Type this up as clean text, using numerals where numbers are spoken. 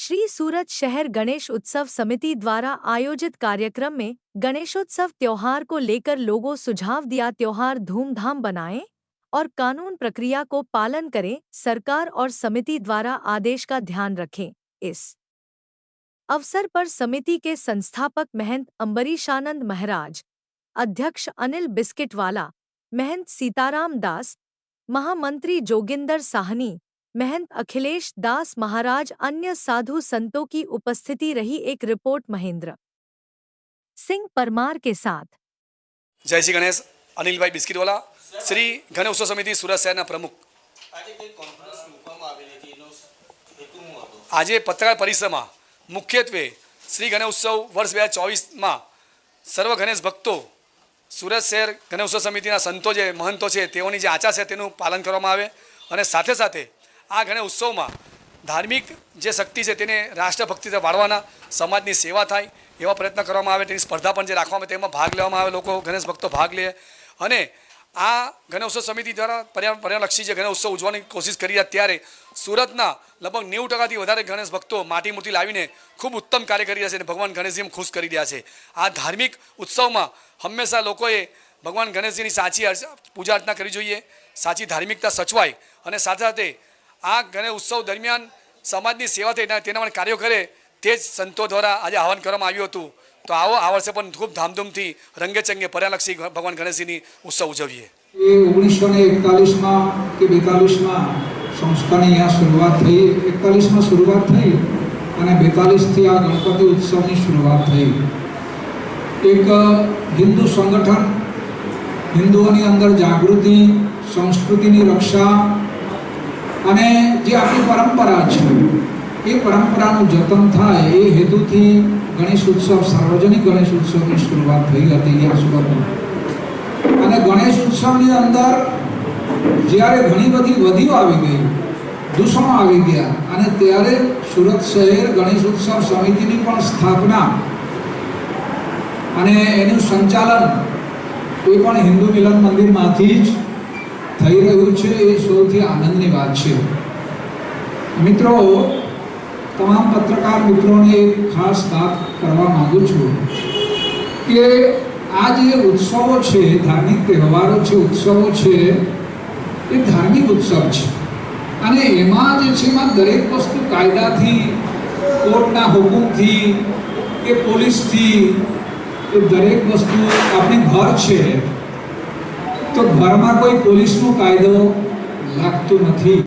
श्री सूरत शहर गणेश उत्सव समिति द्वारा आयोजित कार्यक्रम में गणेशोत्सव त्योहार को लेकर लोगों सुझाव दिया। त्योहार धूमधाम बनाएं और कानून प्रक्रिया को पालन करें। सरकार और समिति द्वारा आदेश का ध्यान रखें। इस अवसर पर समिति के संस्थापक महंत अम्बरीशानंद महाराज, अध्यक्ष अनिल बिस्किटवाला, महंत सीताराम दास, महामंत्री जोगिंदर साहनी, महंत अखिलेश दास महाराज, अन्य साधु संतों की उपस्थिति रही। एक रिपोर्ट महेंद्र सिंह परमार के साथ। जय श्री गणेश। अनिल भाई बिस्किटवाला, श्री गणेश उत्सव समिति सूरत शहर प्रमुख। आज पत्रकार परिषद में मुख्यत्वे श्री गणेश उत्सव वर्ष 2024 में सर्व गणेश भक्तों सूरत शहर गणेश उत्सव समिति संतो जे महंतो है तेओनी जे आचार है तेनुं पालन करवामां आवे अने साथे साथे आ गणेश उत्सव में धार्मिक जे शक्ति है तेने राष्ट्रभक्ति वाळवाना समाजनी सेवा थाय एवा प्रयत्न करवामां आवे। तेनी स्पर्धा पण जे राखवामां आवे तेमां भाग लेवामां आवे, लोको गणेश भक्तो भाग ले अने आ गणेश उत्सव समिति द्वारा पर्यावरणलक्षी जे गणेश उत्सव उजवવાની कोशिश करी રહ્યા ત્યારે सूरतना लगभग 90% વધારે गणेश भक्तों माटी मूर्ति लावीने खूब उत्तम कार्य करी રહ્યા છે અને ભગવાન ગણેશજીને ખુશ કરી રહ્યા છે। આ ધાર્મિક ઉત્સવમાં હંમેશા લોકોએ ભગવાન ગણેશજીની સાચી પૂજા અર્ચના કરવી જોઈએ, સાચી ધાર્મિકતા સચવાય અને સાથે સાથે આ ગણેશ ઉત્સવ દરમિયાન સમાજની સેવા થાય તેના માટે કાર્યો કરે તે જ સંતો દ્વારા આજે આહવાન કરવામાં આવ્યું હતું। તો આવો આ વર્ષે પણ ખૂબ ધામધૂમથી રંગેચંગે पर्यालक्षी ભગવાન ગણેશજીની ઉત્સવ ઉજવીએ। 1941 માં કે 42 માં સંસ્થાની અહીંયા શરૂઆત થઈ, 41 માં શરૂઆત થઈ અને 42 થી આ ગણપતિ ઉત્સવની શરૂઆત થઈ। એક હિન્દુ સંગઠન હિન્દુઓની અંદર જાગૃતિ, સંસ્કૃતિની રક્ષા અને જે આપણી પરંપરા છે એ પરંપરાનું જતન થાય એ હેતુથી ગણેશ ઉત્સવ, સાર્વજનિક ગણેશ ઉત્સવની શરૂઆત થઈ હતી અહીંયા સુરતમાં। અને ગણેશ ઉત્સવની અંદર જ્યારે ઘણી બધી વધીઓ આવી ગઈ, દૂષણો આવી ગયા અને ત્યારે સુરત શહેર ગણેશ ઉત્સવ સમિતિની પણ સ્થાપના અને એનું સંચાલન એ પણ હિન્દુ મિલન મંદિરમાંથી જ થઈ રહ્યું છે। એ સૌથી આનંદની વાત છે। મિત્રો, તમામ પત્રકાર મિત્રોને એક ખાસ વાત કરવા માંગુ છું કે આ જે ઉત્સવો છે, ધાર્મિક તહેવારો છે, ઉત્સવો છે, એ ધાર્મિક ઉત્સવ છે અને એમાં જે છે એમાં દરેક વસ્તુ કાયદાથી, કોર્ટના હુકમથી કે પોલીસથી એ દરેક વસ્તુ આપણી ઘર છે તો ઘરમાં કોઈ પોલીસનો કાયદો લાગતો નથી।